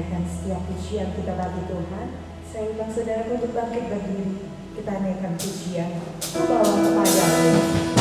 menaikkan setiap pujian kita bagi Tuhan. Saya undang saudara untuk bangkit berdiri. Kita naikkan pujian, bawa kepada-Mu.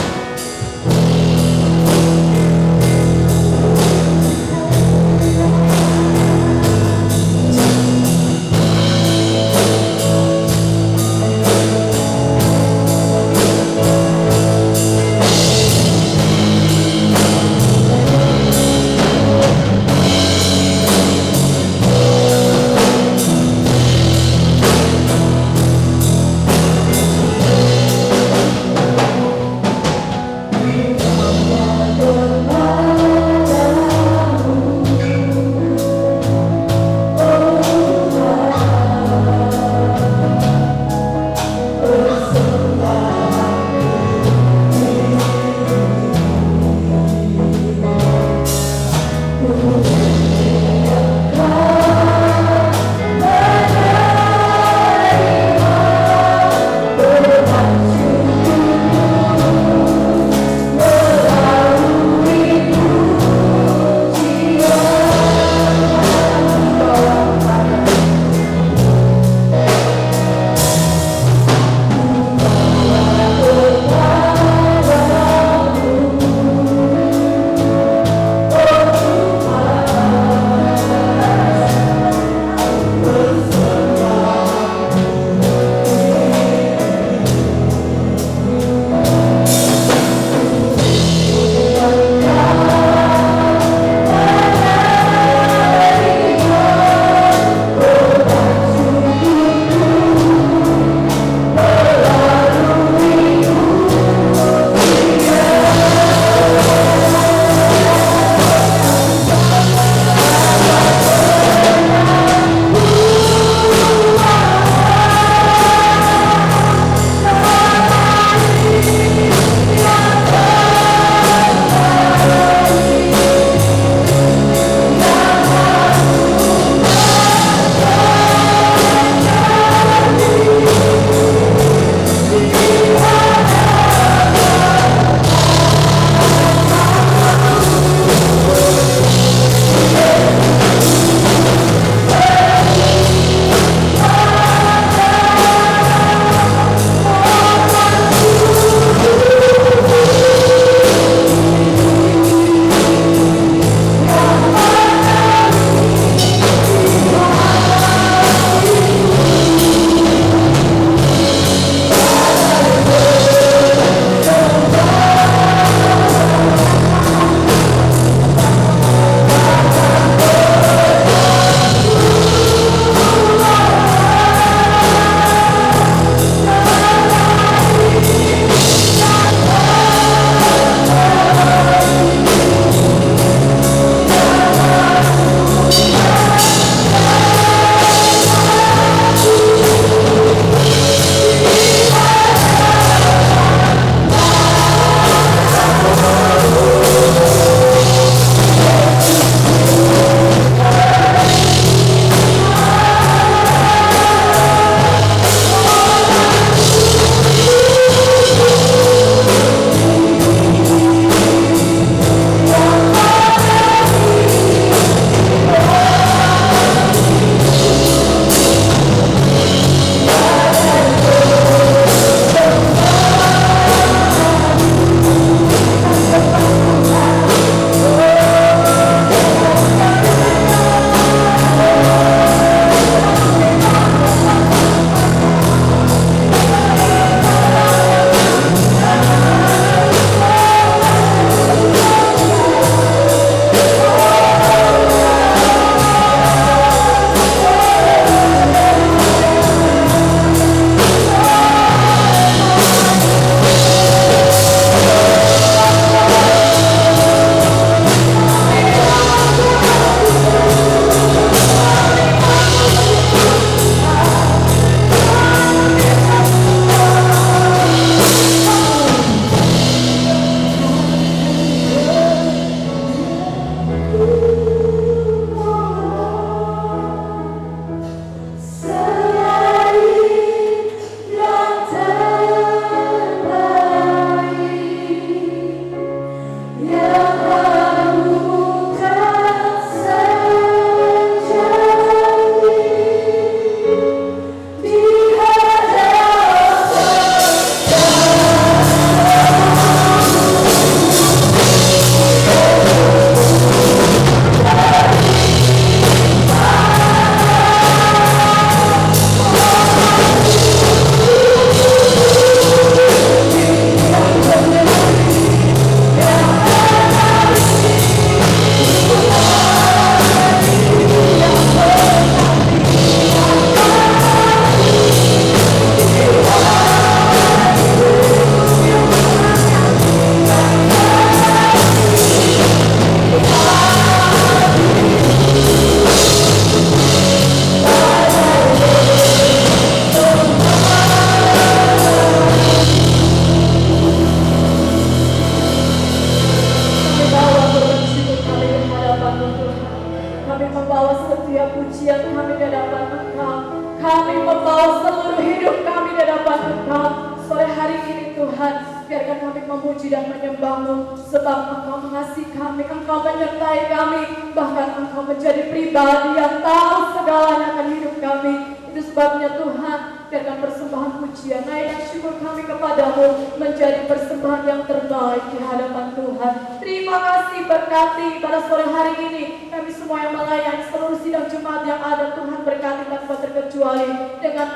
setiap pujian kami di hadapan Engkau. Kami membawa seluruh hidup kami di hadapan Engkau. Sore hari ini Tuhan, biarkan kami memuji dan menyembah-Mu, sebab Engkau mengasihi kami, Engkau menyertai kami, bahkan Engkau menjadi pribadi yang tahu segalanya akan hidup kami. Itu sebabnya Tuhan, biarkan persembahan pujian, naik dan syukur kami kepadamu menjadi persembahan yang terbaik di hadapan Tuhan. Terima kasih, berkati pada sore hari ini kami semua yang melayani seluruh sidang jemaat yang ada. Tuhan berkati tanpa terkecuali dengan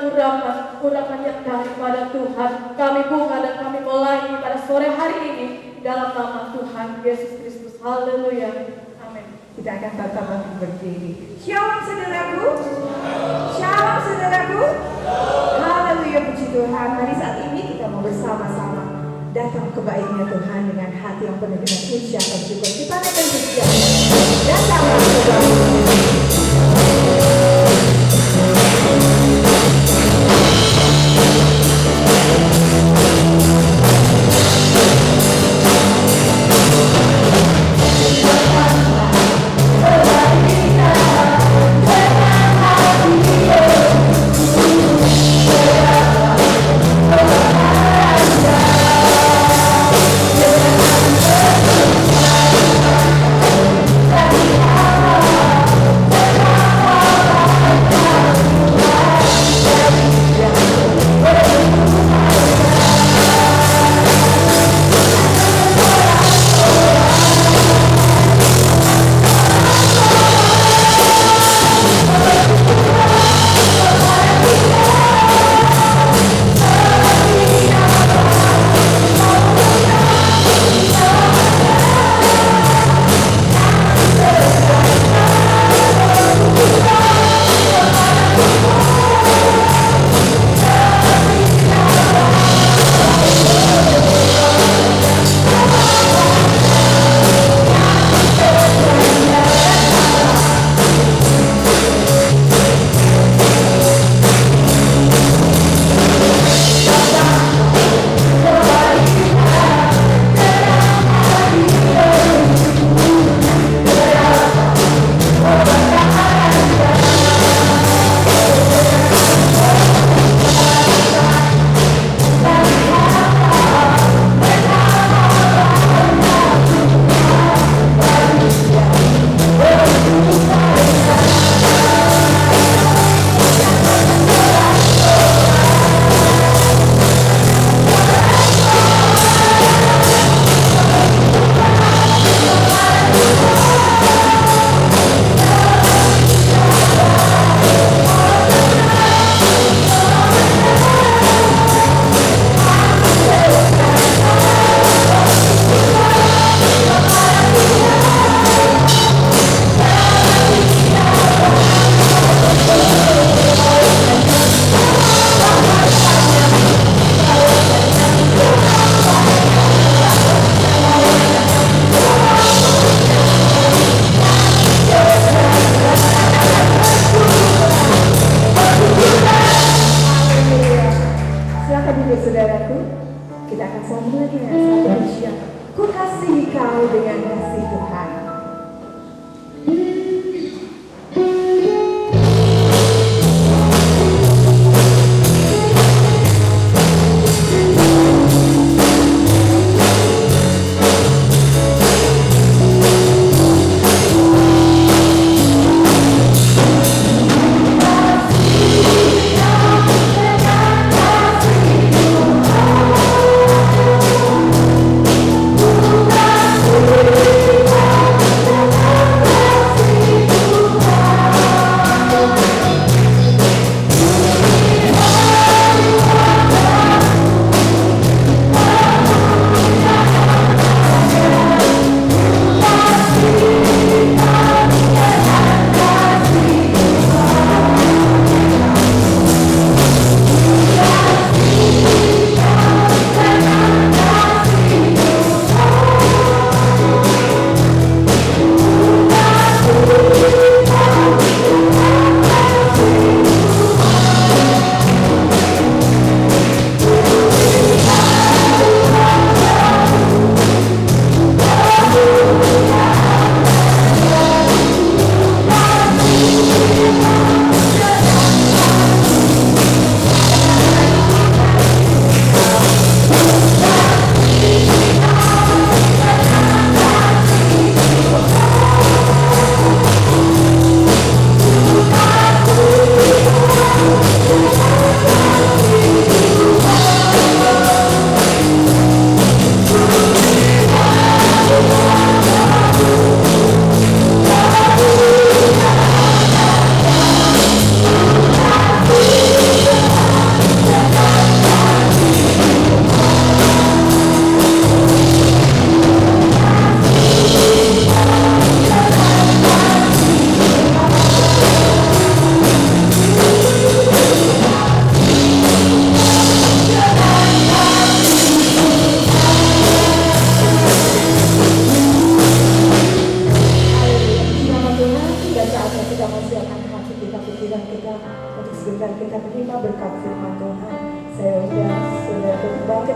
urapan yang daripada Tuhan. Kami buka dan kami melayani pada sore hari ini dalam nama Tuhan Yesus Kristus. Haleluya. Kita akan tetap berdiri. Shalom saudaraku. Shalom saudaraku. Haleluya, puji Tuhan. Mari saat ini kita mau bersama-sama datang ke baiknya Tuhan dengan hati yang penuh dengan pujian dan syukur. Kita naikkan pujian. Datanglah ke baiknya.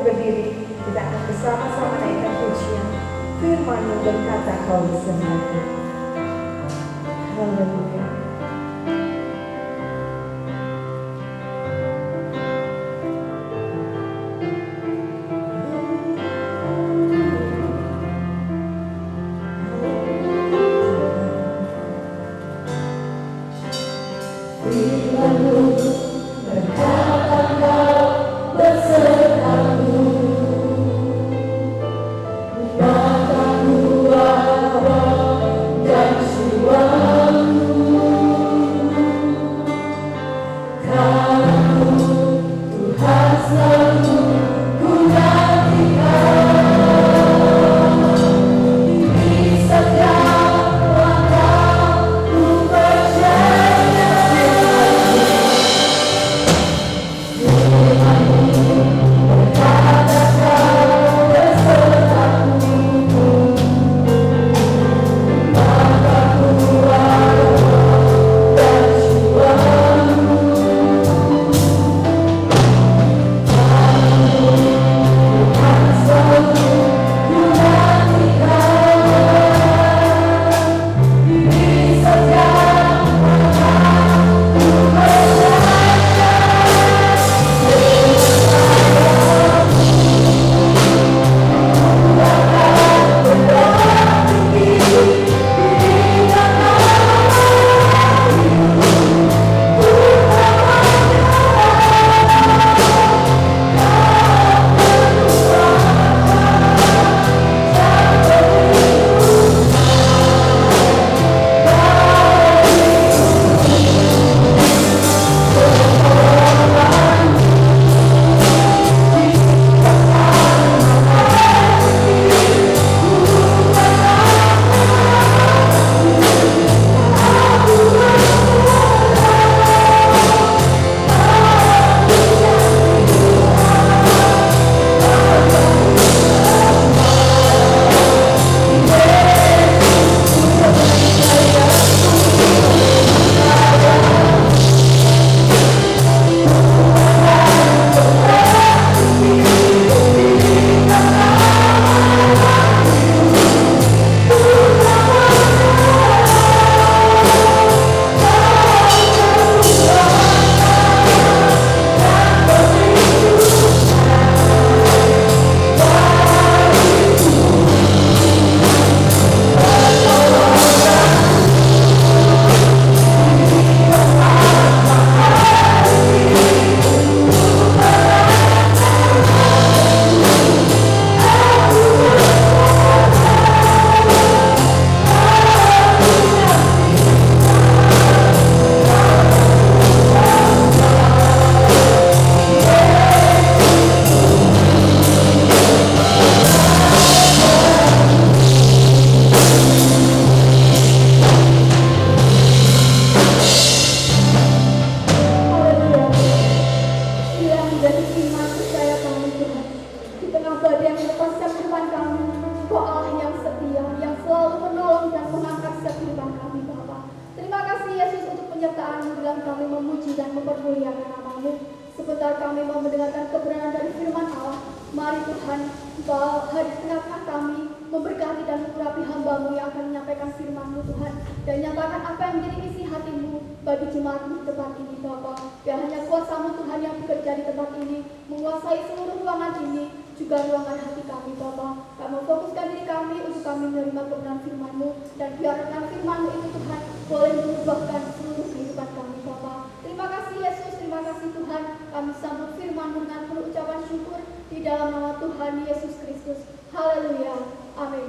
berdiri, kita akan bersama-sama naikkan pujian. Firman-Mu berkata Kau bersamaku. Haleluya. Sebentar kami mau mendengarkan kebenaran dari firman Allah. Mari Tuhan, Engkau hadir di tengah-tengah kami, memberkati dan mengurapi hamba-Mu yang akan menyampaikan firman-Mu Tuhan, dan nyatakan apa yang menjadi isi hati-Mu bagi jemaat-Mu di tempat ini Bapa. Biar hanya kuasa-Mu Tuhan yang bekerja di tempat ini, menguasai seluruh ruangan ini, juga ruangan hati kami Bapa. Kami fokuskan diri kami untuk kami menerima kebenaran firman-Mu, dan biarkan firman-Mu itu Tuhan boleh mengubahkan seluruh kehidupan kami Bapa. Terima kasih Yesus, terima kasih Tuhan. Kami sambut firman-Mu dengan penuh ucapan syukur di dalam nama Tuhan Yesus Kristus. Haleluya. Amin.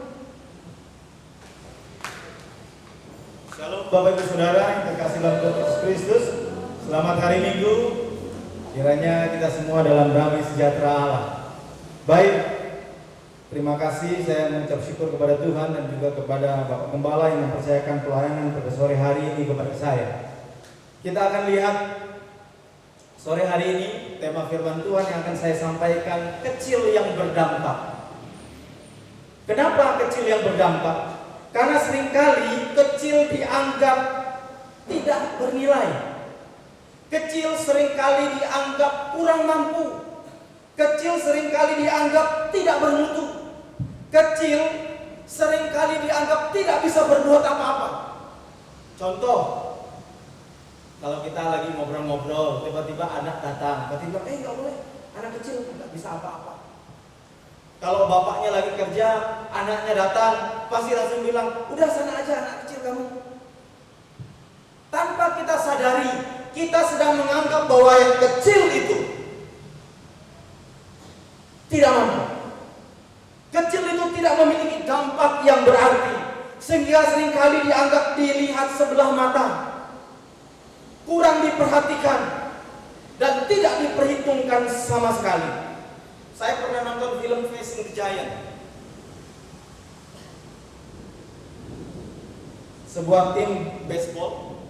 Shalom Bapak Ibu Saudara yang terkasih dalam Tuhan Yesus Kristus. Selamat hari Minggu. Kiranya kita semua dalam damai sejahtera Allah. Baik, terima kasih. Saya mengucap syukur kepada Tuhan dan juga kepada Bapak Gembala yang mempercayakan pelayanan pada sore hari ini kepada saya. Kita akan lihat sore hari ini tema firman Tuhan yang akan saya sampaikan, kecil yang berdampak. Kenapa kecil yang berdampak? Karena seringkali kecil dianggap tidak bernilai. Kecil seringkali dianggap kurang mampu. Kecil seringkali dianggap tidak bermutu. Kecil seringkali dianggap tidak bisa berbuat apa-apa. Contoh, kalau kita lagi ngobrol-ngobrol, tiba-tiba anak datang, tiba-tiba, nggak boleh, anak kecil nggak bisa apa-apa. Kalau bapaknya lagi kerja, anaknya datang, pasti langsung bilang, udah sana aja anak kecil kamu. Tanpa kita sadari, kita sedang menganggap bahwa yang kecil itu tidak mampu. Kecil itu tidak memiliki dampak yang berarti, sehingga seringkali dianggap dilihat sebelah mata, kurang diperhatikan, dan tidak diperhitungkan sama sekali. Saya pernah nonton film Facing the Giant. Sebuah tim baseball.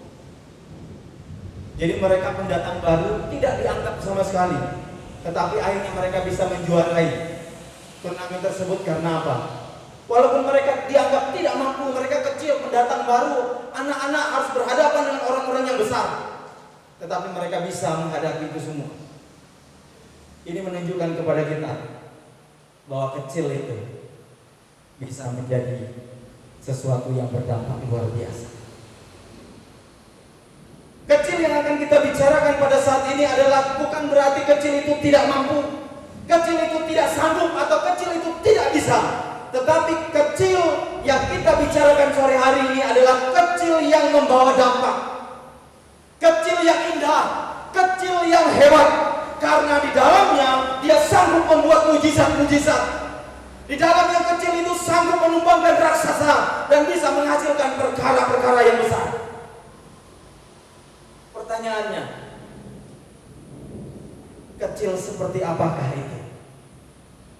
Jadi mereka pendatang baru tidak dianggap sama sekali. Tetapi akhirnya mereka bisa menjuarai turnamen tersebut karena apa? Walaupun mereka dianggap tidak mampu, mereka kecil, pendatang baru, anak-anak harus berhadapan dengan orang-orang yang besar. Tetapi mereka bisa menghadapi itu semua. Ini menunjukkan kepada kita bahwa kecil itu bisa menjadi sesuatu yang berdampak luar biasa. Kecil yang akan kita bicarakan pada saat ini adalah bukan berarti kecil itu tidak mampu, kecil itu tidak sanggup, atau kecil itu tidak bisa. Tetapi kecil yang kita bicarakan sore hari ini adalah kecil yang membawa dampak, kecil yang indah, kecil yang hebat, karena di dalamnya dia sanggup membuat mujizat-mujizat. Di dalam yang kecil itu sanggup menumbangkan raksasa dan bisa menghasilkan perkara-perkara yang besar. Pertanyaannya, kecil seperti apakah itu?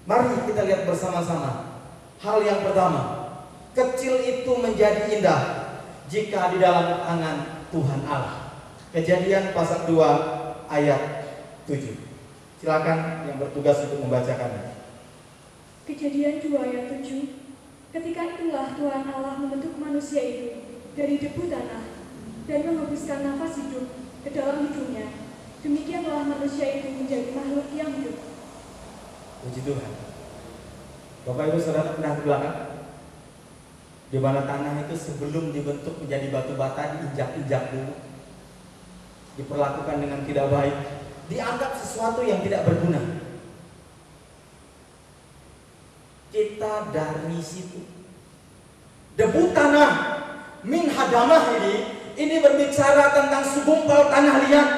Mari kita lihat bersama-sama. Hal yang pertama, kecil itu menjadi indah jika di dalam tangan Tuhan Allah. Kejadian pasal 2 ayat 7. Silakan yang bertugas untuk membacakannya. Kejadian 2 ayat 7. Ketika itulah Tuhan Allah membentuk manusia itu dari debu tanah dan mengembuskan nafas hidup ke dalam hidungnya. Demikianlah manusia itu menjadi makhluk yang hidup. Puji Tuhan. Bapak Ibu Saudara pernah ke belakang? Di mana tanah itu sebelum dibentuk menjadi batu bata diinjak-injak dulu, diperlakukan dengan tidak baik, dianggap sesuatu yang tidak berguna. Kita dari situ, debu tanah min hadamah ini berbicara tentang segumpal tanah liat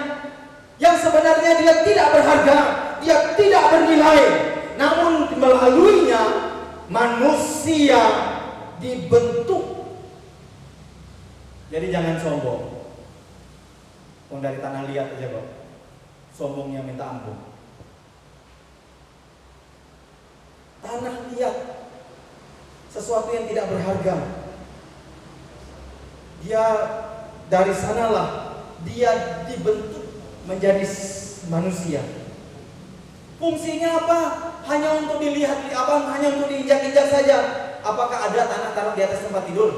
yang sebenarnya dia tidak berharga, dia tidak bernilai, namun melaluinya manusia dibentuk. Jadi jangan sombong. Dari tanah liat aja kok, sombongnya minta ampun. Tanah liat, sesuatu yang tidak berharga. Dia dari sanalah dia dibentuk menjadi manusia. Fungsinya apa? Hanya untuk dilihat, hanya untuk diinjak-injak saja. Apakah ada tanah taruh di atas tempat tidur?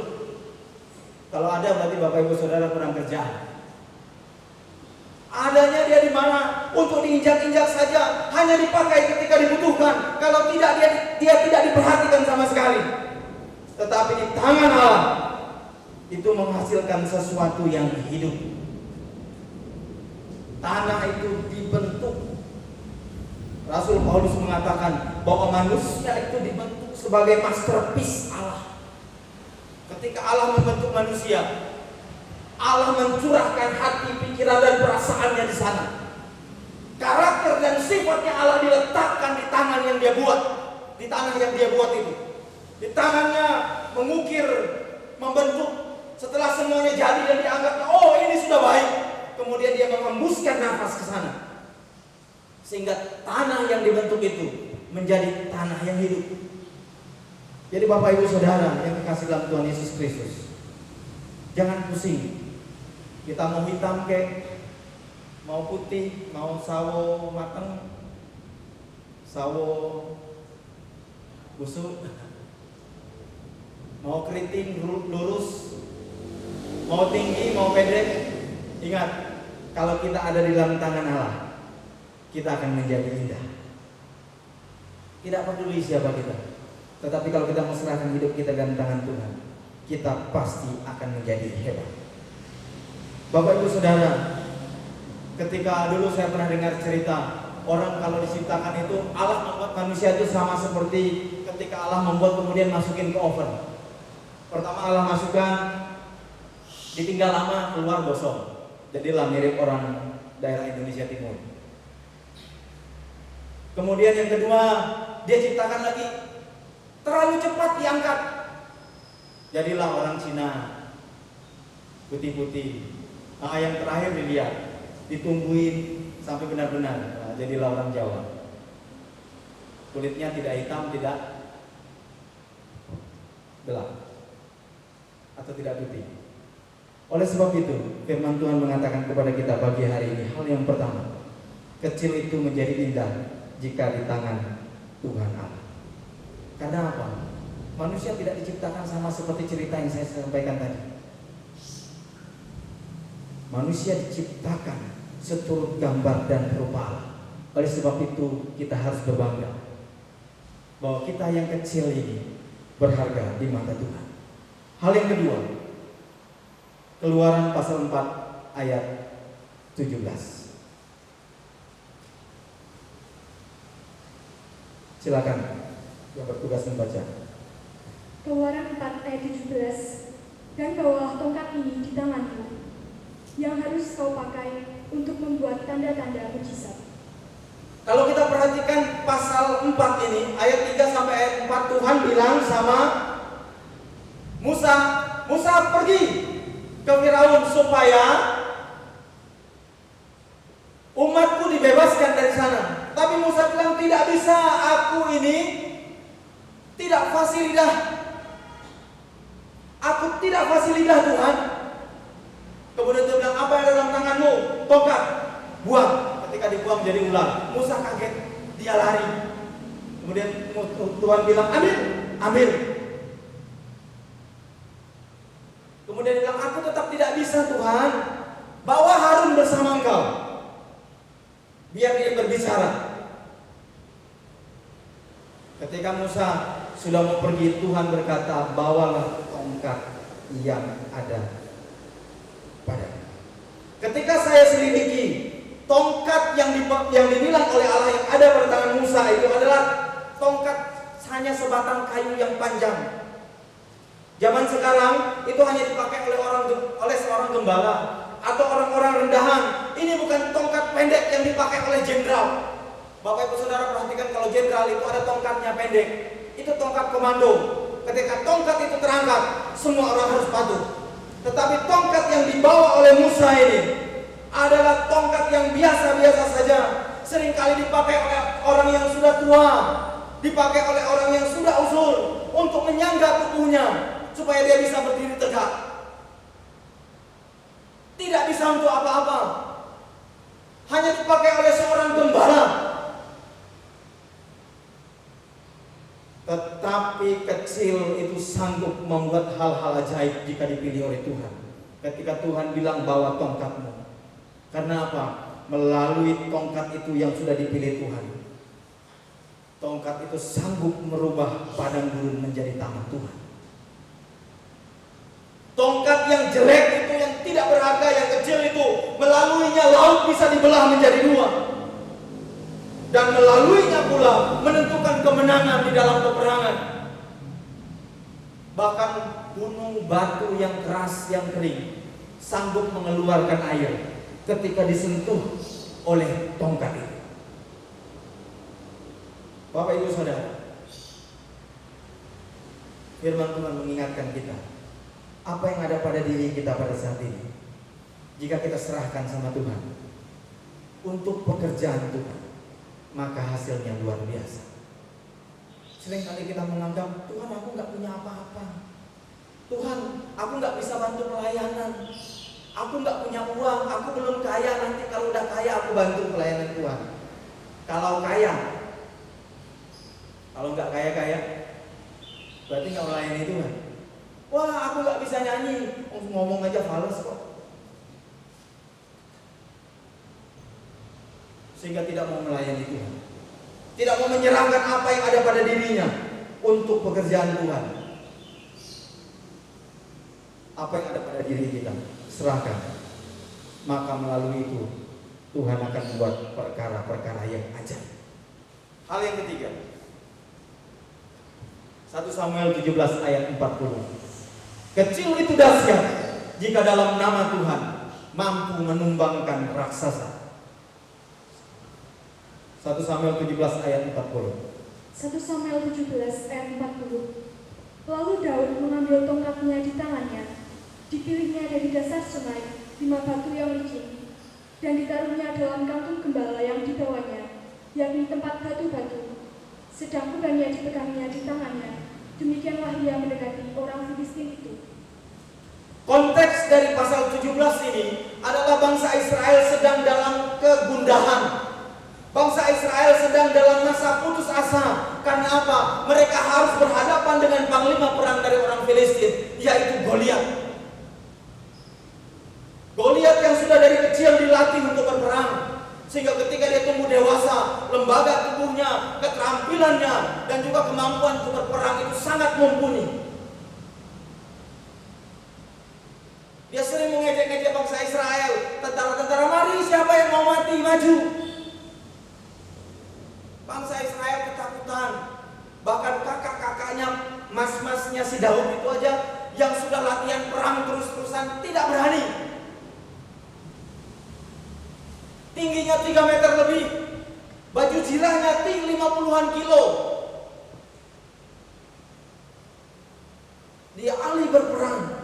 Kalau ada berarti Bapak Ibu Saudara kurang kerjaan. Adanya dia di mana? Untuk diinjak-injak saja, hanya dipakai ketika dibutuhkan. Kalau tidak dia tidak diperhatikan sama sekali. Tetapi di tangan Allah itu menghasilkan sesuatu yang hidup. Tanah itu dibentuk. Rasul Paulus mengatakan bahwa manusia itu dibentuk sebagai masterpiece Allah. Ketika Allah membentuk manusia, Allah mencurahkan hati, pikiran, dan perasaannya di sana. Karakter dan sifatnya Allah diletakkan di tangan yang dia buat, di tanah yang dia buat itu. Di tangannya mengukir, membentuk. Setelah semuanya jadi dan dianggapnya, oh ini sudah baik, kemudian dia mengembuskan nafas ke sana, sehingga tanah yang dibentuk itu menjadi tanah yang hidup. Jadi Bapak Ibu Saudara yang dikasihi dalam Tuhan Yesus Kristus, jangan pusing. Kita mau hitam kek, mau putih, mau sawo mateng, sawo busuk, mau keriting lurus, mau tinggi, mau pendek. Ingat, kalau kita ada di dalam tangan Allah, kita akan menjadi indah. Tidak peduli siapa kita. Tetapi kalau kita mau serahkan hidup kita dalam tangan Tuhan, kita pasti akan menjadi hebat. Bapak Ibu Saudara, ketika dulu saya pernah dengar cerita, orang kalau diciptakan itu Allah membuat manusia itu sama seperti ketika Allah membuat kemudian masukin ke oven. Pertama Allah masukkan, ditinggal lama keluar gosong. Jadilah mirip orang daerah Indonesia Timur. Kemudian yang kedua, dia ciptakan lagi, terlalu cepat diangkat. Jadilah orang Cina, putih-putih. Nah, yang terakhir dilihat, ditungguin sampai benar-benar. Nah, jadilah orang Jawa. Kulitnya tidak hitam, tidak gelap, atau tidak putih. Oleh sebab itu, firman Tuhan mengatakan kepada kita pagi hari ini, hal yang pertama, kecil itu menjadi indah jika di tangan Tuhan Allah. Karena apa? Manusia tidak diciptakan sama seperti cerita yang saya sampaikan tadi. Manusia diciptakan seturut gambar dan rupa Allah. Oleh sebab itu kita harus berbangga bahwa kita yang kecil ini berharga di mata Tuhan. Hal yang kedua, Keluaran pasal 4 ayat 17. Silakan yang bertugas membaca. Keluaran 4 ayat 17. Dan bawalah tongkat ini di tanganmu, yang harus kau pakai untuk membuat tanda-tanda mujizat. Kalau kita perhatikan pasal 4 ini, ayat 3 sampai ayat 4, Tuhan bilang sama Musa, Musa pergi ke Firaun supaya umatku dibebaskan dari sana. Tapi Musa bilang tidak bisa, aku ini tidak fasih lidah. Aku tidak fasih lidah Tuhan. Kemudian dia bilang, apa yang ada dalam tanganmu? Tongkat, buang. Ketika dibuang jadi ular. Musa kaget, dia lari. Kemudian Tuhan bilang, ambil, ambil. Kemudian dia bilang, aku tetap tidak bisa Tuhan. Bawa Harun bersama engkau, biar dia berbicara. Ketika Musa sudah mau pergi, Tuhan berkata, bawalah tongkat yang ada padamu. Ketika saya selidiki, tongkat yang dibilang oleh Allah yang ada pada tangan Musa itu adalah tongkat hanya sebatang kayu yang panjang. Zaman sekarang itu hanya dipakai oleh seorang gembala atau orang-orang rendahan. Ini bukan tongkat pendek yang dipakai oleh jenderal. Bapak Ibu Saudara perhatikan, kalau jenderal itu ada tongkatnya pendek. Itu tongkat komando. Ketika tongkat itu terangkat, semua orang harus patuh. Tetapi tongkat yang dibawa oleh Musa ini adalah tongkat yang biasa-biasa saja. Seringkali dipakai oleh orang yang sudah tua, dipakai oleh orang yang sudah usul untuk menyangga tubuhnya supaya dia bisa berdiri tegak. Tidak bisa untuk apa-apa. Hanya dipakai oleh seorang gembala. Tetapi kecil itu sanggup membuat hal-hal ajaib jika dipilih oleh Tuhan. Ketika Tuhan bilang bawa tongkatmu. Karena apa? Melalui tongkat itu yang sudah dipilih Tuhan, tongkat itu sanggup merubah padang gurun menjadi taman Tuhan. Tongkat yang jelek itu, yang tidak berharga, yang kecil itu, melaluinya laut bisa dibelah menjadi dua. Dan melaluinya pula menentukan kemenangan di dalam peperangan. Bahkan gunung batu yang keras, yang kering, sanggup mengeluarkan air ketika disentuh oleh tongkat itu. Bapak Ibu Saudara, firman Tuhan mengingatkan kita, apa yang ada pada diri kita pada saat ini, jika kita serahkan sama Tuhan untuk pekerjaan Tuhan, maka hasilnya luar biasa. Seringkali kita menganggap, Tuhan aku gak punya apa-apa, Tuhan aku gak bisa bantu pelayanan, aku gak punya uang, aku belum kaya, nanti kalau udah kaya aku bantu pelayanan Tuhan. Kalau kaya, kalau gak kaya-kaya, berarti gak melayani Tuhan. Wah aku gak bisa nyanyi, ngomong aja fals kok, sehingga tidak mau melayani Tuhan. tidak mau menyerahkan apa yang ada pada dirinya untuk pekerjaan Tuhan. Apa yang ada pada diri kita, serahkan. Maka melalui itu Tuhan akan membuat perkara-perkara yang ajaib. Hal yang ketiga, 1 Samuel 17 ayat 40. Kecil itu dahsyat jika dalam nama Tuhan mampu menumbangkan raksasa. 1 Samuel 17 ayat 40. 1 Samuel 17 ayat 40. Lalu Daud mengambil tongkatnya di tangannya, dipilihnya dari dasar sungai 5 batu yang licin, dan ditaruhnya dalam kantung gembala yang dibawanya, yakni tempat batu-batu. Sedang kubannya dipegangnya di tangannya. Demikianlah ia mendekati orang Filistin itu. Konteks dari pasal 17 ini adalah bangsa Israel sedang dalam kegundahan. Bangsa Israel sedang dalam masa putus asa. Karena apa? Mereka harus berhadapan dengan panglima perang dari orang Filistin, yaitu Goliat. Goliat yang sudah dari kecil dilatih untuk berperang, sehingga ketika dia tumbuh dewasa, lembaga tubuhnya, keterampilannya, dan juga kemampuan untuk berperang itu sangat mumpuni. Dia sering mengejek-ngejek bangsa Israel. Tentara-tentara, mari siapa yang mau mati, maju. Bangsa Israel ketakutan. Bahkan kakak-kakaknya, mas-masnya si Daud itu aja yang sudah latihan perang terus-terusan tidak berani. Tingginya 3 meter lebih, baju jirahnya tinggi 50-an kilo. Dia ahli berperang.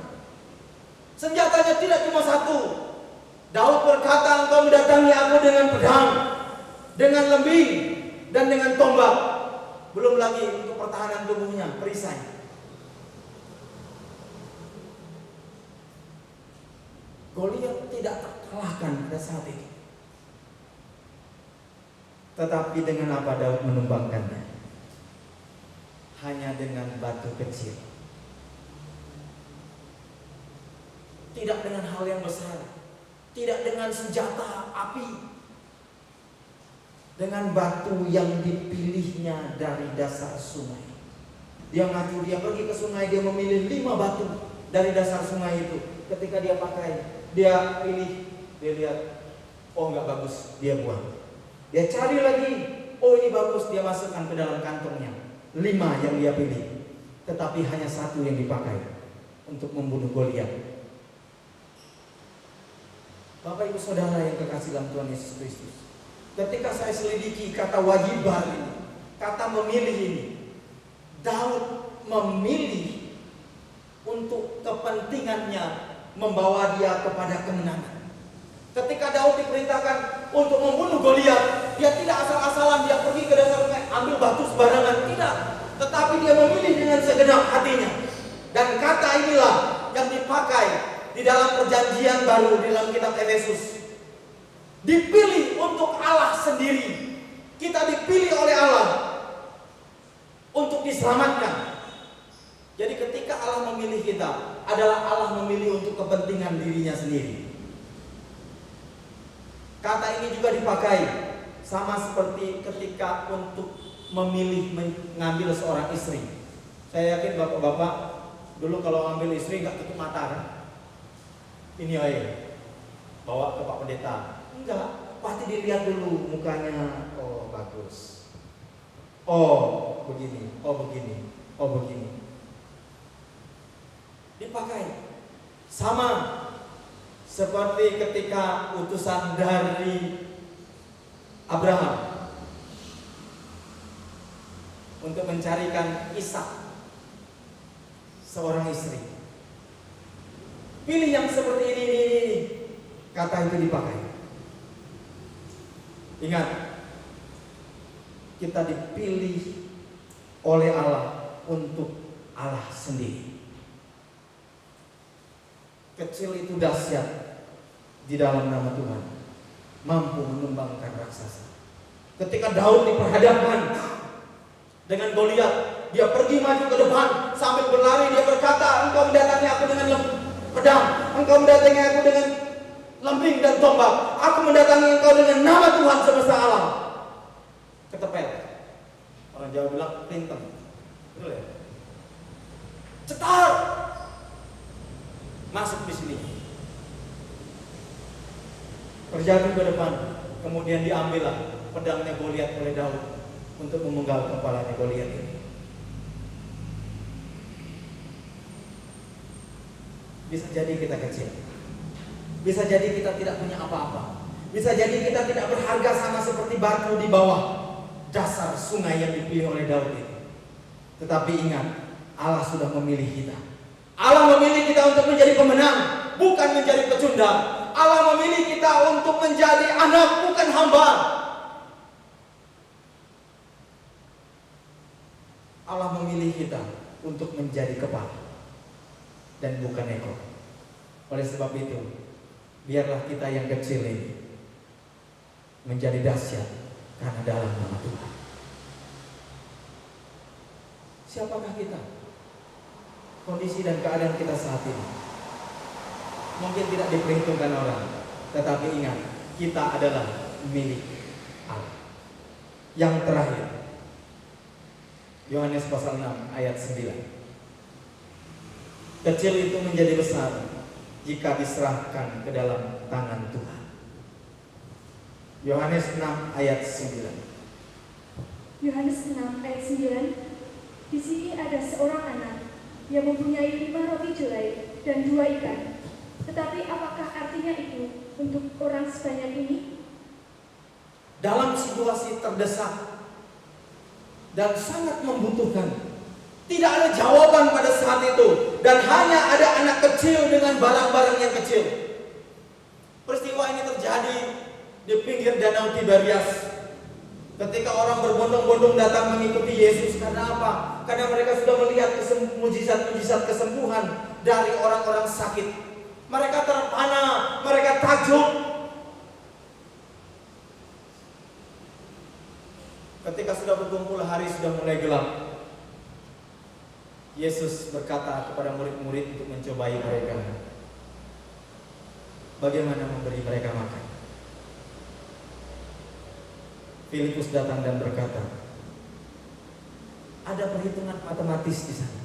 Senjatanya tidak cuma satu. Daud berkata, engkau mendatangi aku dengan pedang, dengan lembing, dan dengan tombak. Belum lagi untuk pertahanan tubuhnya, perisai. Goliat tidak terkalahkan pada saat itu. Tetapi dengan apa Daud menumbangkannya? Hanya dengan batu kecil. Tidak dengan hal yang besar. Tidak dengan senjata api. Dengan batu yang dipilihnya dari dasar sungai. Dia ngaku dia pergi ke sungai, dia memilih 5 batu dari dasar sungai itu. Ketika dia pakai, dia pilih, dia lihat, oh enggak bagus, dia buang. Dia cari lagi, oh ini bagus, dia masukkan ke dalam kantongnya. 5 yang dia pilih, tetapi hanya 1 yang dipakai untuk membunuh Goliat. Bapak Ibu Saudara yang kekasih dalam Tuhan Yesus Kristus, ketika saya selidiki kata wajibar ini, kata memilih ini, Daud memilih untuk kepentingannya membawa dia kepada kemenangan. Ketika Daud diperintahkan untuk membunuh Goliat, dia tidak asal-asalan dia pergi ke dasar sungai ambil batu sembarangan, tidak. Tetapi dia memilih dengan segenap hatinya. Dan kata inilah yang dipakai di dalam perjanjian baru di dalam kitab Efesus. Dipilih untuk Allah sendiri. Kita dipilih oleh Allah untuk diselamatkan. Jadi ketika Allah memilih kita, adalah Allah memilih untuk kepentingan dirinya sendiri. Kata ini juga dipakai sama seperti ketika untuk memilih mengambil seorang istri. Saya yakin bapak-bapak dulu kalau ngambil istri nggak tutup mata kan? Ini aja bawa ke Pak Pendeta. Enggak, pasti dilihat dulu mukanya. Oh bagus. Oh begini, oh begini, oh begini. Dipakai sama seperti ketika utusan dari Abraham untuk mencarikan Ishak, seorang istri. Pilih yang seperti ini. Kata itu dipakai. Ingat, kita dipilih oleh Allah untuk Allah sendiri. Kecil itu dahsyat di dalam nama Tuhan, mampu menumbangkan raksasa. Ketika Daud diperhadapkan dengan Goliat, dia pergi maju ke depan sambil berlari. Dia berkata, engkau mendatangi aku dengan pedang, engkau mendatangi aku dengan lembing dan tombak, aku mendatangi engkau dengan nama Tuhan semesta alam. Ketepel. Orang Jawa bilang printer. Betul ya? Cetar! Masuk di sini. Terjatuh ke depan. Kemudian diambillah pedangnya Goliat oleh Daud untuk memenggal kepalanya Goliat ini. Bisa jadi kita kecil. Bisa jadi kita tidak punya apa-apa. Bisa jadi kita tidak berharga sama seperti batu di bawah dasar sungai yang dipilih oleh Daud itu. Tetapi ingat, Allah sudah memilih kita. Allah memilih kita untuk menjadi pemenang, bukan menjadi pecundang. Allah memilih kita untuk menjadi anak, bukan hamba. Allah memilih kita untuk menjadi kepala dan bukan ekor. Oleh sebab itu, biarlah kita yang kecil ini menjadi dahsyat karena dalam nama Tuhan. Siapakah kita? Kondisi dan keadaan kita saat ini mungkin tidak diperhitungkan orang, tetapi ingat, kita adalah milik Allah. Yang terakhir, Yohanes pasal 6 ayat 9. Kecil itu menjadi besar jika diserahkan ke dalam tangan Tuhan. Yohanes 6 ayat 9. Yohanes 6 ayat 9. Di sini ada seorang anak yang mempunyai 5 roti jelai dan 2 ikan. Tetapi apakah artinya itu untuk orang sebanyak ini? Dalam situasi terdesak dan sangat membutuhkan, tidak ada jawaban pada saat itu, dan hanya ada anak kecil dengan barang-barang yang kecil. Peristiwa ini terjadi di pinggir danau Tiberias. Ketika orang berbondong-bondong datang mengikuti Yesus, karena apa? Karena mereka sudah melihat mujizat-mujizat kesembuhan dari orang-orang sakit. Mereka terpana, mereka takjub. Ketika sudah berkumpul, hari sudah mulai gelap. Yesus berkata kepada murid-murid untuk mencobai mereka. Bagaimana memberi mereka makan? Filipus datang dan berkata, ada perhitungan matematis di sana.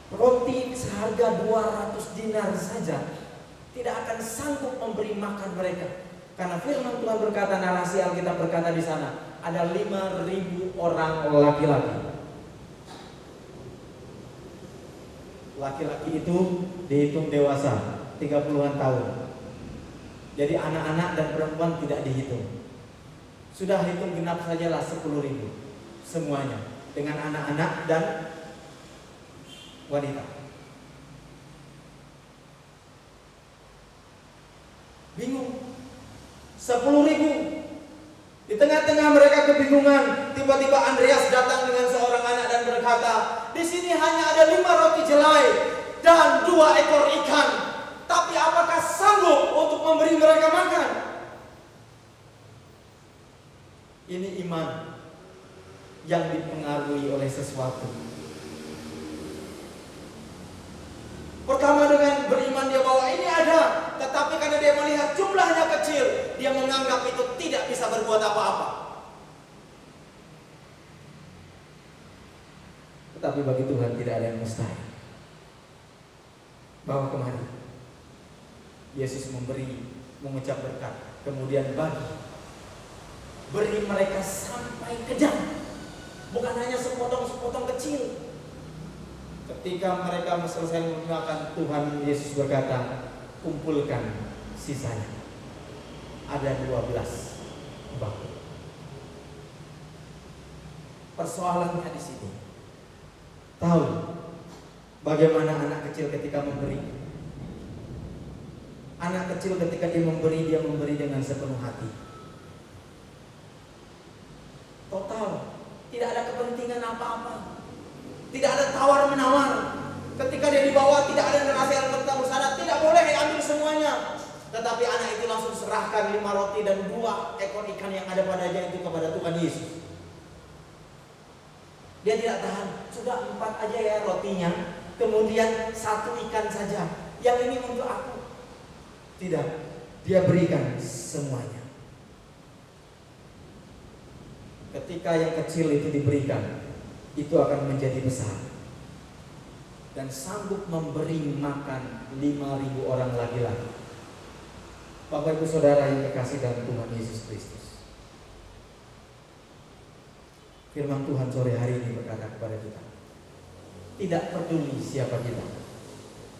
Roti seharga 200 dinar saja tidak akan sanggup memberi makan mereka. Karena firman Tuhan berkata, narasi Alkitab berkata di sana, ada 5.000 orang laki-laki. Laki-laki itu dihitung dewasa, 30-an tahun. Jadi anak-anak dan perempuan tidak dihitung. Sudah hitung genap sajalah 10.000 semuanya, dengan anak-anak dan wanita. Bingung. 10.000. Di tengah-tengah mereka kebingungan, tiba-tiba Andreas datang dengan seorang anak dan berkata, di sini hanya ada 5 roti jelai dan 2 ekor ikan. Tapi apakah sanggup untuk memberi mereka makan? Ini iman yang dipengaruhi oleh sesuatu. Pertama dengan beriman dia bahwa ini ada, tetapi karena dia melihat jumlahnya kecil, dia menganggap itu tidak bisa berbuat apa-apa. Tetapi bagi Tuhan tidak ada yang mustahil. Bawa kemari. Yesus memberi, mengucap berkat, kemudian bagi. Beri mereka sampai kejam, bukan hanya sepotong-sepotong kecil. Ketika mereka selesai memakan, Tuhan Yesus berkata, kumpulkan sisanya. Ada 12 bakul. Persoalannya di sini. Tahu bagaimana anak kecil ketika memberi? Anak kecil ketika dia memberi dengan sepenuh hati. Total, tidak ada kepentingan apa-apa, tidak ada tawar-menawar. Ketika dia dibawa, tidak ada narasi Alkitab bersana, tidak boleh diambil semuanya. Tetapi anak itu langsung serahkan 5 roti dan 2 ekor ikan yang ada padanya itu kepada Tuhan Yesus. Dia tidak tahan, sudah 4 aja ya rotinya, kemudian 1 ikan saja, yang ini untuk aku. Tidak, dia berikan semuanya. ketika yang kecil itu diberikan, itu akan menjadi besar dan sanggup memberi makan 5.000 orang lagi-lagi. Bapak Ibu Saudara yang dikasihi dalam Tuhan Yesus Kristus, firman Tuhan sore hari ini berkata kepada kita, tidak peduli siapa kita,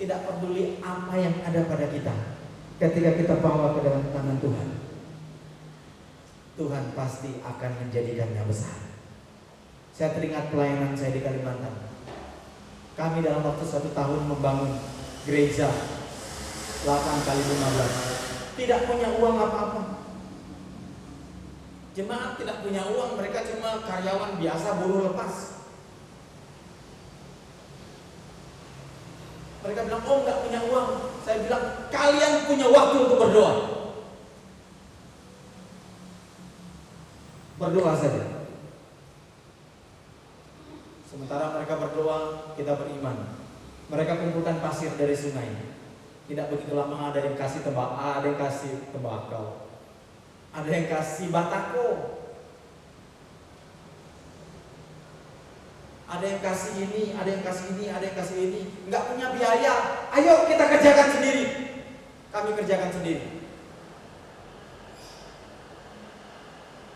tidak peduli apa yang ada pada kita, ketika kita bawa ke dalam tangan Tuhan, Tuhan pasti akan menjadikannya besar. Saya teringat pelayanan saya di Kalimantan. Kami dalam waktu 1 tahun membangun gereja 8x15. Tidak punya uang apa-apa. Jemaat tidak punya uang, mereka cuma karyawan biasa, buruh lepas. Mereka bilang, oh nggak punya uang. Saya bilang, kalian punya waktu untuk berdoa. Berdoa saja. Sementara mereka berdoa, kita beriman. Mereka kumpulkan pasir dari sungai. Tidak begitu lama ada yang kasih ada yang kasih tembakau, ada yang kasih batako, ada yang kasih ini, ada yang kasih ini, ada yang kasih ini. Nggak punya biaya, ayo kita kerjakan sendiri. Kami kerjakan sendiri.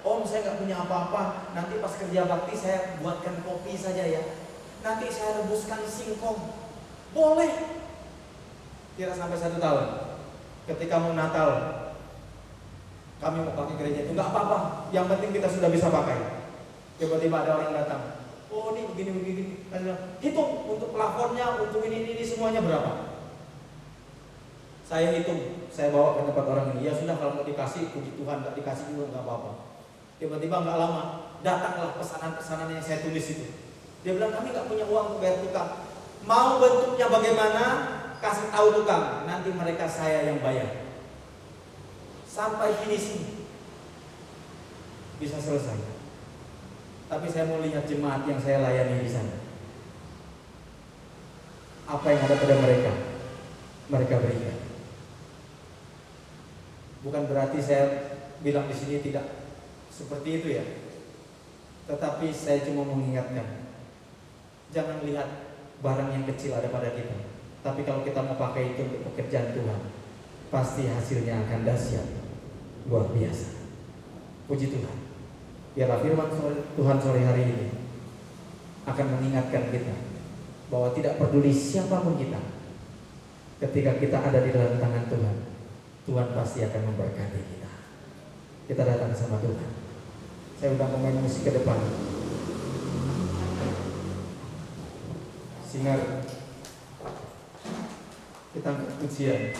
Om, saya nggak punya apa-apa. Nanti pas kerja bakti saya buatkan kopi saja ya. Nanti saya rebuskan singkong. Boleh. Kira sampai 1 tahun. Ketika mau Natal, kami mau pakai gereja itu, nggak apa-apa. Yang penting kita sudah bisa pakai. Tiba-tiba ada orang datang. Oh ini begini. Hitung untuk plafonnya, untuk ini semuanya berapa? Saya hitung. Saya bawa ke tempat orang ini. Ya sudah, kalau mau dikasih, puji Tuhan. Nggak dikasih juga nggak apa-apa. Tiba-tiba nggak lama datanglah pesanan-pesanan yang saya tulis itu. Dia bilang, kami nggak punya uang untuk bayar tukang. Mau bentuknya bagaimana? Kasih tahu tukang. Nanti mereka saya yang bayar. Sampai finishing bisa selesai. Tapi saya mau lihat jemaat yang saya layani di sana. Apa yang ada pada mereka, mereka berikan. Bukan berarti saya bilang di sini tidak seperti itu ya. Tetapi saya cuma mengingatkan, jangan lihat barang yang kecil ada pada kita. Tapi kalau kita mau pakai itu untuk pekerjaan Tuhan, pasti hasilnya akan dahsyat, luar biasa. Puji Tuhan. Biarlah firman Tuhan sore hari ini akan mengingatkan kita bahwa tidak peduli siapapun kita, ketika kita ada di dalam tangan Tuhan, Tuhan pasti akan memberkati kita. Kita datang sama Tuhan. Saya undang pemain musik ke depan. Singer, kita angkat pujian.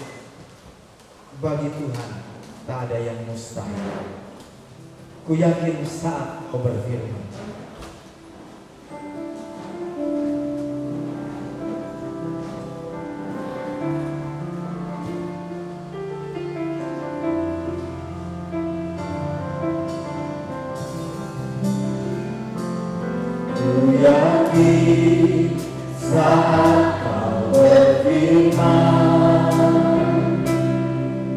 Bagi Tuhan tak ada yang mustahil. Ku yakin saat Kau berfirman, ku yakin saat Kau berfirman,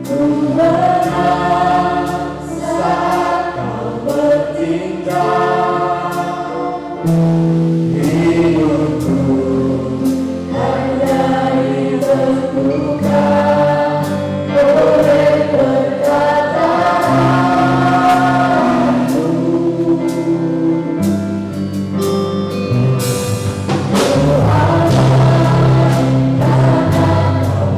ku menang saat Kau bertindak. Hidupku hanya ditentukan oleh perkataanmu. Oh Allah, karena Kau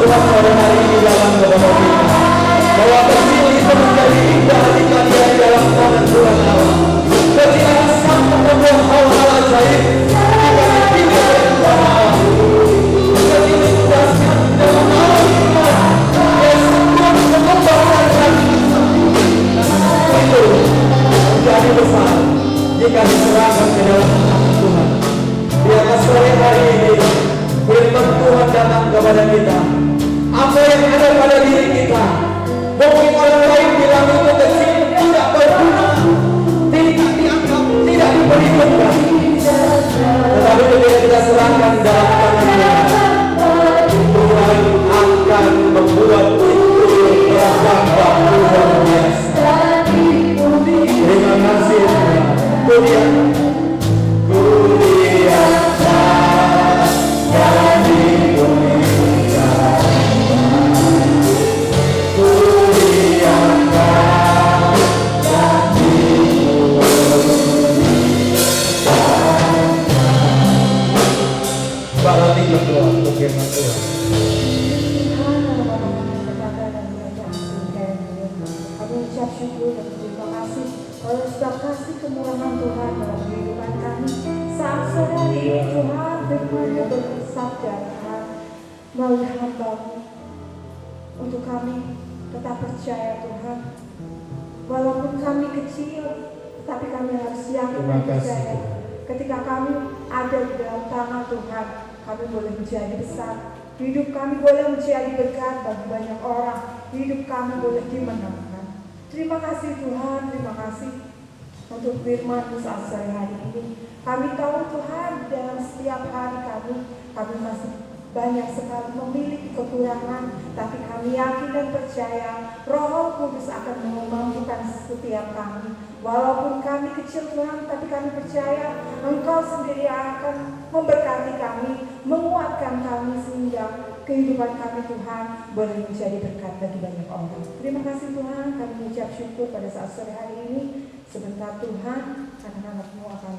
Tuhan pada hari ini dalam kepada kita, bahwa kecil itu menjadi indah jika dia di dalam tangan Tuhan Allah. Kecilan sangat membuat hal-hal ajaib jika dipilih oleh Tuhan Allah. Kecil itu dasar dalam alam Tuhan, Yesus Tuhan mengembangkan hati itu menjadi besar jika diserahkan ke dalam tangan Tuhan. Di atas sore hari ini, firman Tuhan datang kepada kita. Apa yang ada pada diri kita, mungkin orang lain bilang itu kecil, tidak berguna, tidak dianggap, tidak diperhitungkan. Tetapi ketika kita serahkan dalam tangan Tuhan, Tuhan akan membuat itu berdampak luar biasa. Terima kasih Tuhan. Berdoa untuk firman Tuhan. Kami ucap syukur dan terima kasih oleh sebab kasih kemurahan Tuhan dalam kehidupan kami. Saat sore hari ini Tuhan firman-Nya bersabda Tuhan melalui hamba-Mu untuk kami tetap percaya Tuhan. Walaupun kami kecil, tapi kami harus yakin dan percaya. Ketika kami ada di dalam tangan Tuhan, kami boleh menjadi besar. Hidup kami boleh menjadi berkat bagi banyak orang. Hidup kami boleh dimenangkan. Terima kasih Tuhan, terima kasih untuk firman-Mu saat sore hari ini. Kami tahu Tuhan dalam setiap hari kami masih banyak sekali memiliki kekurangan, tapi kami yakin dan percaya Roh Kudus akan memampukan setiap kami. Walaupun kami kecil Tuhan, tapi kami percaya Engkau sendiri akan memberkati kami, menguatkan kami sehingga kehidupan kami Tuhan boleh menjadi berkat bagi banyak orang. Terima kasih Tuhan, kami mengucap syukur pada saat sore hari ini. Sebentar Tuhan, anak-anak-Mu akan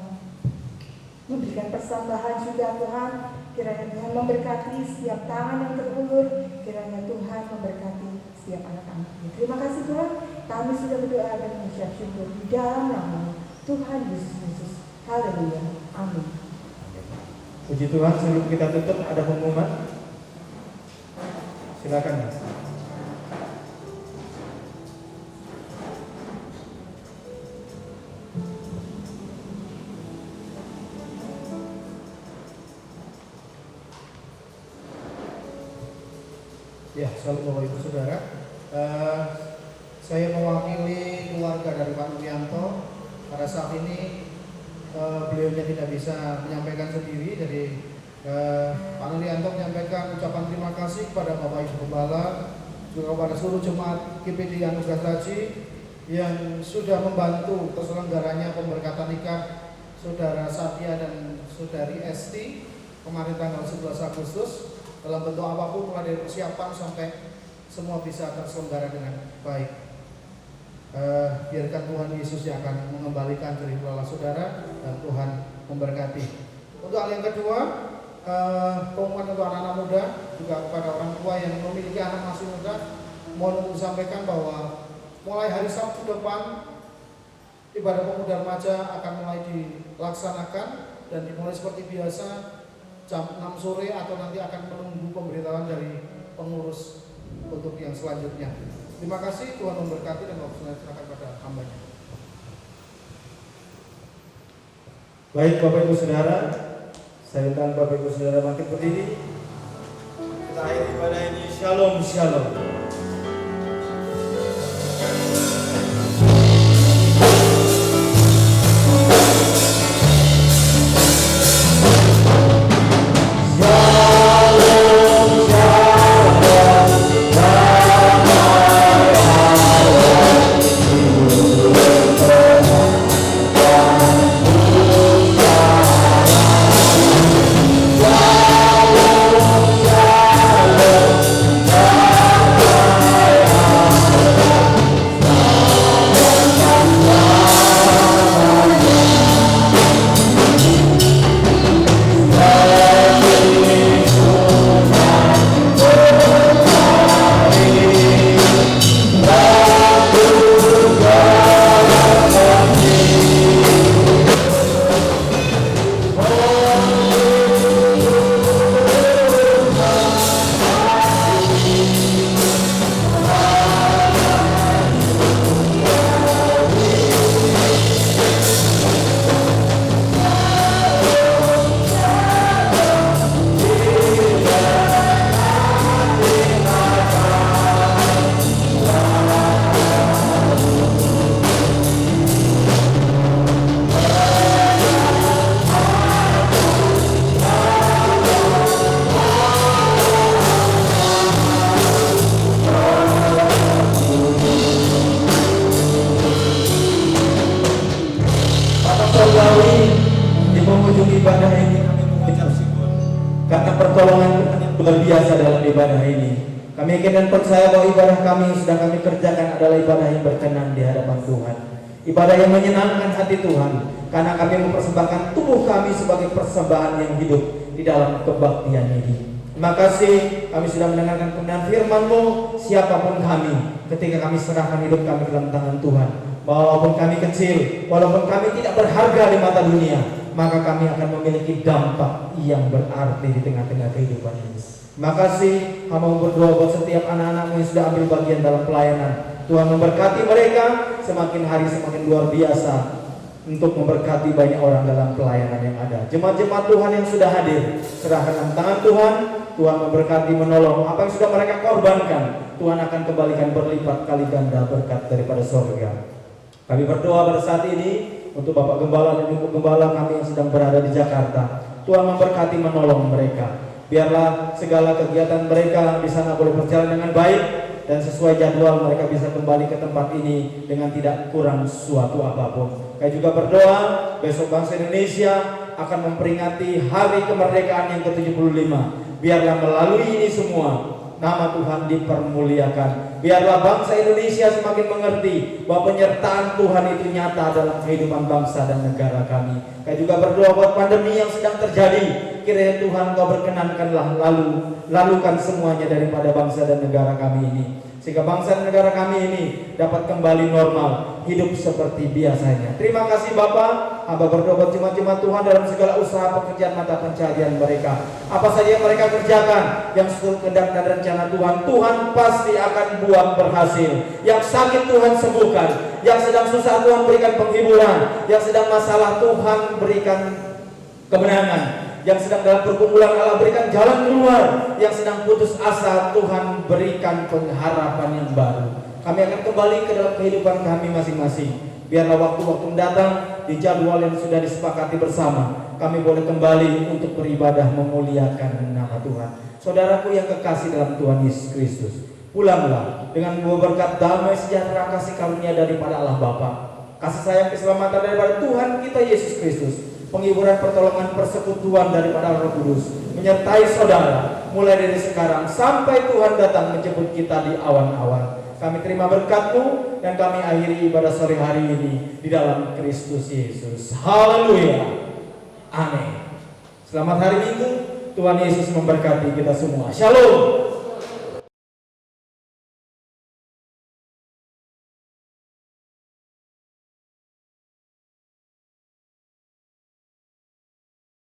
memberikan persembahan juga Tuhan. Kiranya Tuhan memberkati setiap tangan yang terulur. Kiranya Tuhan memberkati setiap anak-anak-Mu. Terima kasih Tuhan, kami sudah berdoa dan mengucap syukur di dalam nama Tuhan Yesus Kristus. Haleluya. Amin. Puji Tuhan, sebelum kita tutup ada pengumuman. Silakan Mas. Ya, salam Bapak Ibu Saudara. Saya mewakili keluarga dari Pak Nuryanto. Pada saat ini beliaunya tidak bisa menyampaikan sendiri, jadi Pak Nuryanto menyampaikan ucapan terima kasih kepada Bapak Ibu Gembala, juga kepada seluruh jemaat GPD Anugerah Raji yang sudah membantu terselenggaranya pemberkatan nikah Saudara Satya dan Saudari Esti kemarin tanggal 11 Agustus. Dalam bentuk apapun, mulai dari persiapan sampai semua bisa terselenggara dengan baik. Biarkan Tuhan Yesus yang akan mengembalikan cerita saudara dan Tuhan memberkati. Untuk hal yang kedua, pengumuman untuk anak-anak muda, juga kepada orang tua yang memiliki anak masih muda, mohon disampaikan bahwa mulai hari Sabtu depan ibadah pemuda remaja akan mulai dilaksanakan dan dimulai seperti biasa jam 6 sore atau nanti akan menunggu pemberitahuan dari pengurus untuk yang selanjutnya. Terima kasih, Tuhan memberkati dan waktu serahkan pada hamba-Nya. Baik Bapak Ibu Saudara, saya undang Bapak Ibu Saudara bangkit berdiri. Kita akhiri ibadah ini. Shalom, shalom. Kami yakin dan percaya bahwa ibadah kami yang sedang kami kerjakan adalah ibadah yang berkenan di hadapan Tuhan. Ibadah yang menyenangkan hati Tuhan, karena kami mempersembahkan tubuh kami sebagai persembahan yang hidup di dalam kebaktian ini. Terima kasih kami sudah mendengarkan kebenaran firman-Mu. Siapapun kami, ketika kami serahkan hidup kami dalam tangan Tuhan, walaupun kami kecil, walaupun kami tidak berharga di mata dunia, maka kami akan memiliki dampak yang berarti di tengah-tengah kehidupan ini. Terima kasih, hamba berdoa buat setiap anak-anak-Mu yang sudah ambil bagian dalam pelayanan. Tuhan memberkati mereka semakin hari semakin luar biasa untuk memberkati banyak orang dalam pelayanan yang ada. Jemaat-jemaat Tuhan yang sudah hadir, serahkan dalam tangan Tuhan. Tuhan memberkati, menolong apa yang sudah mereka korbankan. Tuhan akan kembalikan berlipat kali ganda berkat daripada surga. Kami berdoa pada saat ini untuk Bapak Gembala dan Ibu Gembala kami yang sedang berada di Jakarta. Tuhan memberkati, menolong mereka. Biarlah segala kegiatan mereka di sana boleh berjalan dengan baik dan sesuai jadwal, mereka bisa kembali ke tempat ini dengan tidak kurang suatu apapun. Kami juga berdoa besok bangsa Indonesia akan memperingati hari kemerdekaan yang ke-75. Biarlah melalui ini semua nama Tuhan dipermuliakan. Biarlah bangsa Indonesia semakin mengerti bahwa penyertaan Tuhan itu nyata dalam kehidupan bangsa dan negara kami. Kami juga berdoa buat pandemi yang sedang terjadi. Kiranya Tuhan Kau berkenankanlah lalukan semuanya daripada bangsa dan negara kami ini, sehingga bangsa dan negara kami ini dapat kembali normal, hidup seperti biasanya. Terima kasih Bapa. Hamba berdoa buat jemaat-jemaat Tuhan dalam segala usaha pekerjaan mata pencaharian mereka. Apa saja yang mereka kerjakan yang sesuai kehendak dan rencana Tuhan, Tuhan pasti akan buat berhasil. Yang sakit Tuhan sembuhkan, yang sedang susah Tuhan berikan penghiburan, yang sedang masalah Tuhan berikan kemenangan, yang sedang dalam pergumulan Allah berikan jalan keluar, yang sedang putus asa Tuhan berikan pengharapan yang baru. Kami akan kembali ke dalam kehidupan kami masing-masing. Biarlah waktu-waktu mendatang di jadwal yang sudah disepakati bersama, kami boleh kembali untuk beribadah memuliakan nama Tuhan. Saudaraku yang kekasih dalam Tuhan Yesus Kristus, pulanglah dengan berkat damai sejahtera kasih karunia daripada Allah Bapa, kasih sayang keselamatan daripada Tuhan kita Yesus Kristus, penghiburan, pertolongan, persekutuan daripada Roh Kudus menyertai saudara mulai dari sekarang sampai Tuhan datang menjemput kita di awan-awan. Kami terima berkat-Mu dan kami akhiri ibadah sore hari ini di dalam Kristus Yesus. Haleluya. Amin. Selamat hari Minggu. Tuhan Yesus memberkati kita semua. Shalom.